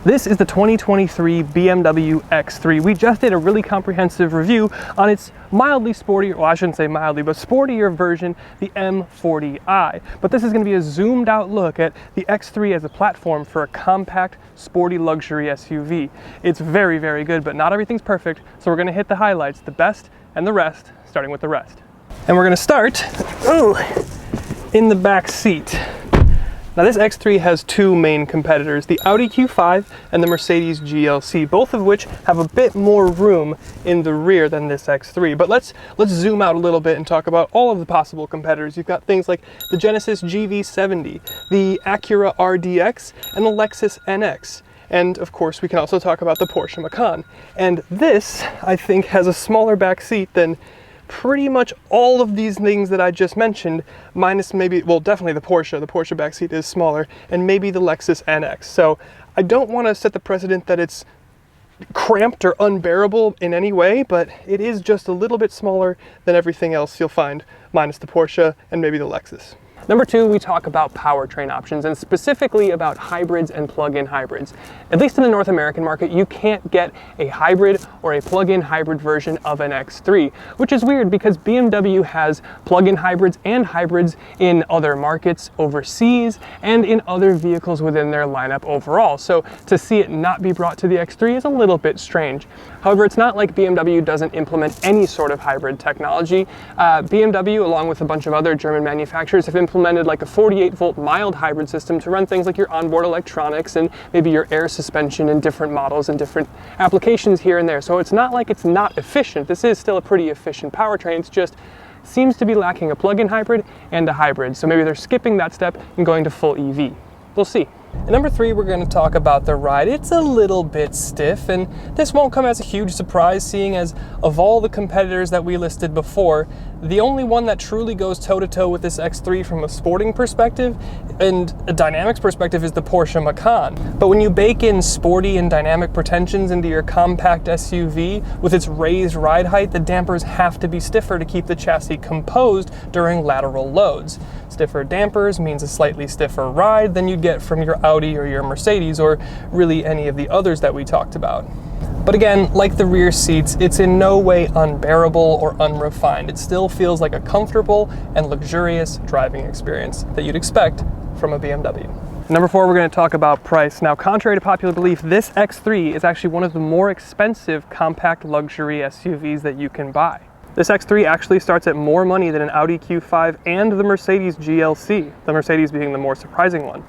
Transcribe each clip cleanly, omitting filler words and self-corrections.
This is the 2023 BMW X3. We just did a really comprehensive review on its mildly sporty, well I shouldn't say mildly, but sportier version, the M40i. But this is going to be a zoomed out look at the X3 as a platform for a compact, sporty luxury SUV. It's very, very good, but not everything's perfect, so we're going to hit the highlights, the best and the rest, starting with the rest. And we're going to start in the back seat. Now this X3 has two main competitors, the Audi Q5 and the Mercedes GLC, both of which have a bit more room in the rear than this X3. But let's zoom out a little bit and talk about all of the possible competitors. You've got things like the Genesis GV70, the Acura RDX, and the Lexus NX. And of course, we can also talk about the Porsche Macan. And this, I think, has a smaller back seat than pretty much all of these things that I just mentioned, minus maybe, well, definitely the Porsche. The Porsche backseat is smaller, and maybe the Lexus NX. So I don't want to set the precedent that it's cramped or unbearable in any way, but it is just a little bit smaller than everything else you'll find, minus the Porsche and maybe the Lexus. Number two, we talk about powertrain options, and specifically about hybrids and plug-in hybrids. At least in the North American market, you can't get a hybrid or a plug-in hybrid version of an X3, which is weird because BMW has plug-in hybrids and hybrids in other markets overseas and in other vehicles within their lineup overall. So to see it not be brought to the X3 is a little bit strange. However, it's not like BMW doesn't implement any sort of hybrid technology. BMW, along with a bunch of other German manufacturers, have implemented like a 48-volt mild hybrid system to run things like your onboard electronics and maybe your air suspension in different models and different applications here and there. So it's not like it's not efficient. This is still a pretty efficient powertrain. It's just seems to be lacking a plug-in hybrid and a hybrid. So maybe they're skipping that step and going to full EV. We'll see. And number three, we're going to talk about the ride. It's a little bit stiff, and this won't come as a huge surprise, seeing as of all the competitors that we listed before, the only one that truly goes toe-to-toe with this X3 from a sporting perspective and a dynamics perspective is the Porsche Macan. But when you bake in sporty and dynamic pretensions into your compact SUV with its raised ride height, the dampers have to be stiffer to keep the chassis composed during lateral loads. Stiffer dampers means a slightly stiffer ride than you'd get from your Audi or your Mercedes or really any of the others that we talked about. But again, like the rear seats, it's in no way unbearable or unrefined. It still feels like a comfortable and luxurious driving experience that you'd expect from a BMW. Number four, we're going to talk about price. Now, contrary to popular belief, this X3 is actually one of the more expensive compact luxury SUVs that you can buy. This X3 actually starts at more money than an Audi Q5 and the Mercedes GLC, the Mercedes being the more surprising one.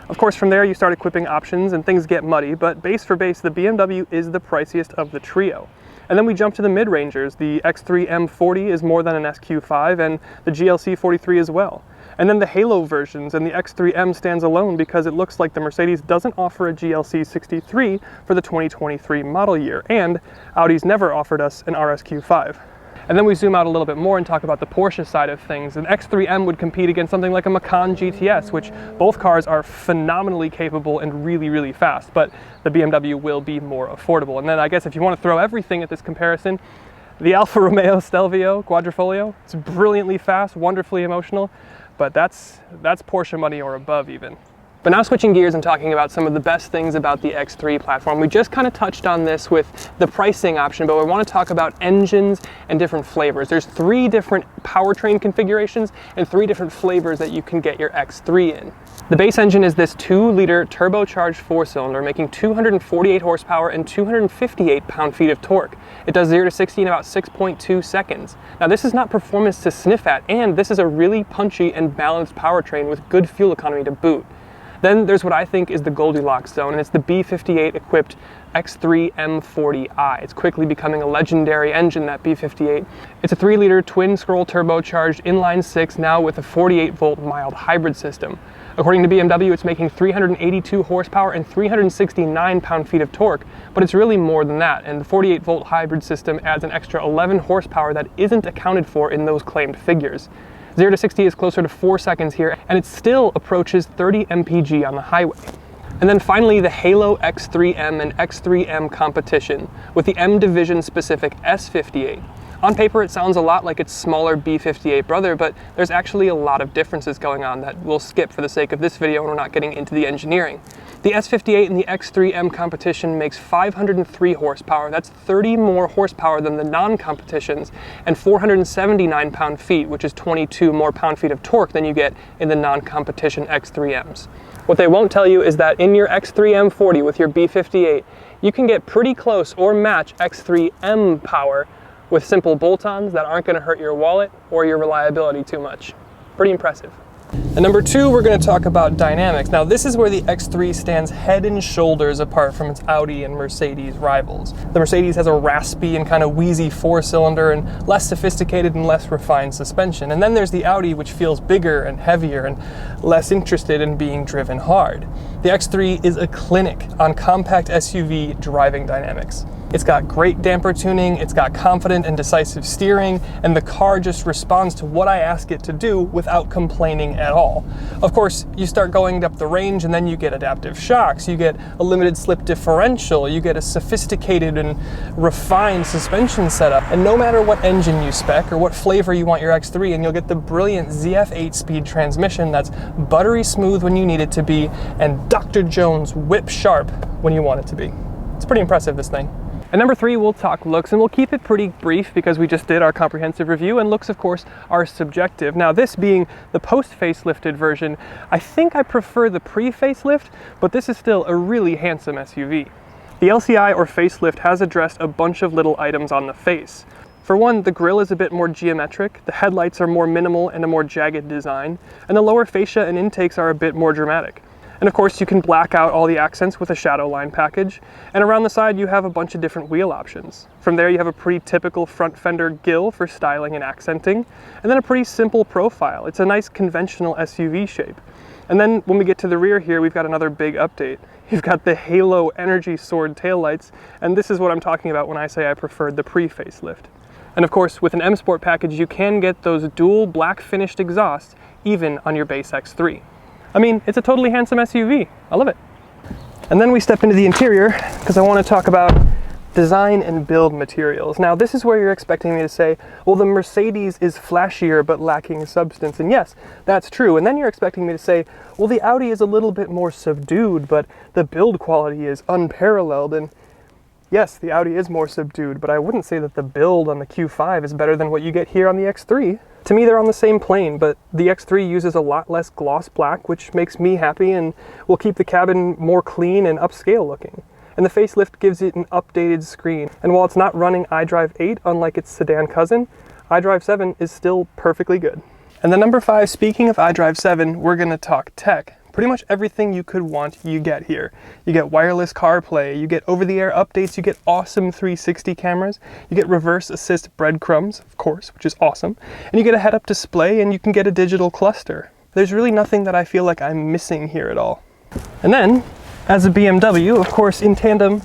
Of course, from there you start equipping options and things get muddy, but base for base, the BMW is the priciest of the trio. And then we jump to the mid-rangers. The X3 M40 is more than an SQ5 and the GLC 43 as well. And then the Halo versions, and the X3M stands alone because it looks like the Mercedes doesn't offer a GLC 63 for the 2023 model year, and Audi's never offered us an RSQ5. And then we zoom out a little bit more and talk about the Porsche side of things. An X3M would compete against something like a Macan GTS, which both cars are phenomenally capable and really, really fast, but the BMW will be more affordable. And then I guess if you want to throw everything at this comparison, the Alfa Romeo Stelvio Quadrifoglio, it's brilliantly fast, wonderfully emotional, but that's Porsche money or above even. But now switching gears and talking about some of the best things about the X3 platform. We just kind of touched on this with the pricing option, but we want to talk about engines and different flavors. There's three different powertrain configurations and three different flavors that you can get your X3 in. The base engine is this 2-liter turbocharged 4-cylinder making 248 horsepower and 258 pound-feet of torque. It does 0 to 60 in about 6.2 seconds. Now this is not performance to sniff at, and this is a really punchy and balanced powertrain with good fuel economy to boot. Then there's what I think is the Goldilocks zone, and it's the B58 equipped X3 M40i. It's quickly becoming a legendary engine, that B58. It's a 3-liter twin-scroll turbocharged inline-6 now with a 48-volt mild hybrid system. According to BMW, it's making 382 horsepower and 369 pound-feet of torque, but it's really more than that, and the 48-volt hybrid system adds an extra 11 horsepower that isn't accounted for in those claimed figures. 0 to 60 is closer to 4 seconds here, and it still approaches 30 mpg on the highway. And then finally, the Halo X3M and X3M competition with the M Division specific S58. On paper, it sounds a lot like its smaller B58 brother, but there's actually a lot of differences going on that we'll skip for the sake of this video and we're not getting into the engineering. The S58 in the X3M competition makes 503 horsepower. That's 30 more horsepower than the non-competitions, and 479 pound-feet, which is 22 more pound-feet of torque than you get in the non-competition X3Ms. What they won't tell you is that in your X3 M40 with your B58, you can get pretty close or match X3M power with simple bolt-ons that aren't going to hurt your wallet or your reliability too much. Pretty impressive. And number two, we're going to talk about dynamics. Now, this is where the X3 stands head and shoulders apart from its Audi and Mercedes rivals. The Mercedes has a raspy and kind of wheezy four-cylinder and less sophisticated and less refined suspension. And then there's the Audi, which feels bigger and heavier and less interested in being driven hard. The X3 is a clinic on compact SUV driving dynamics. It's got great damper tuning, it's got confident and decisive steering, and the car just responds to what I ask it to do without complaining at all. Of course, you start going up the range and then you get adaptive shocks, you get a limited slip differential, you get a sophisticated and refined suspension setup, and no matter what engine you spec or what flavor you want your X3 in, you'll get the brilliant ZF 8-speed transmission that's buttery smooth when you need it to be, and Dr. Jones whip sharp when you want it to be. It's pretty impressive, this thing. And number three, we'll talk looks, and we'll keep it pretty brief because we just did our comprehensive review, and looks, of course, are subjective. Now, this being the post-facelifted version, I think I prefer the pre-facelift, but this is still a really handsome SUV. The LCI or facelift has addressed a bunch of little items on the face. For one, the grille is a bit more geometric, the headlights are more minimal and a more jagged design, and the lower fascia and intakes are a bit more dramatic. And of course, you can black out all the accents with a shadow line package. And around the side, you have a bunch of different wheel options. From there, you have a pretty typical front fender grille for styling and accenting, and then a pretty simple profile. It's a nice conventional SUV shape. And then when we get to the rear here, we've got another big update. You've got the Halo Energy Sword taillights, and this is what I'm talking about when I say I preferred the pre-facelift. And of course, with an M Sport package, you can get those dual black finished exhausts even on your base X3. I mean, it's a totally handsome SUV. I love it. And then we step into the interior because I want to talk about design and build materials. Now, this is where you're expecting me to say, well, the Mercedes is flashier but lacking substance. And yes, that's true. And then you're expecting me to say, well, the Audi is a little bit more subdued, but the build quality is unparalleled. And yes, the Audi is more subdued, but I wouldn't say that the build on the Q5 is better than what you get here on the X3. To me, they're on the same plane, but the X3 uses a lot less gloss black, which makes me happy and will keep the cabin more clean and upscale looking. And the facelift gives it an updated screen. And while it's not running iDrive 8, unlike its sedan cousin, iDrive 7 is still perfectly good. And then number 5, speaking of iDrive 7, we're gonna talk tech. Pretty much everything you could want, you get here. You get wireless CarPlay, you get over-the-air updates, you get awesome 360 cameras, you get reverse assist breadcrumbs, of course, which is awesome, and you get a head-up display, and you can get a digital cluster. There's really nothing that I feel like I'm missing here at all. And then, as a BMW, of course, in tandem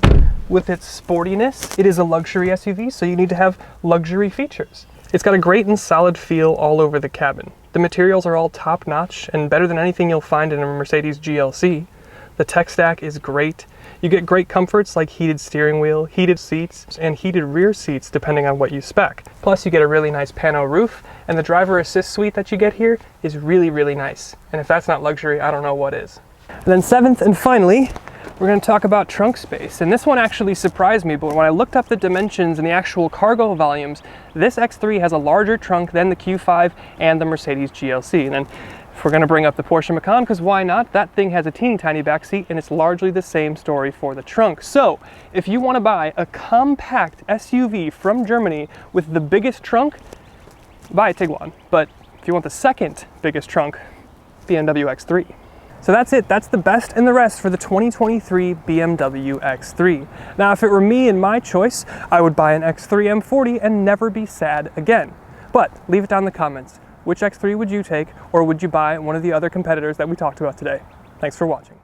with its sportiness, it is a luxury SUV, so you need to have luxury features. It's got a great and solid feel all over the cabin. The materials are all top-notch and better than anything you'll find in a Mercedes GLC. The tech stack is great. You get great comforts like heated steering wheel, heated seats, and heated rear seats depending on what you spec. Plus you get a really nice pano roof, and the driver assist suite that you get here is really, really nice. And if that's not luxury, I don't know what is. And then 7th and finally, we're going to talk about trunk space. And this one actually surprised me, but when I looked up the dimensions and the actual cargo volumes, this X3 has a larger trunk than the Q5 and the Mercedes GLC. And then if we're going to bring up the Porsche Macan, because why not? That thing has a teeny tiny back seat, and it's largely the same story for the trunk. So if you want to buy a compact SUV from Germany with the biggest trunk, buy a Tiguan. But if you want the second biggest trunk, BMW X3. So that's it, that's the best and the rest for the 2023 BMW X3. Now, if it were me and my choice, I would buy an X3 M40 and never be sad again. But leave it down in the comments. Which X3 would you take, or would you buy one of the other competitors that we talked about today? Thanks for watching.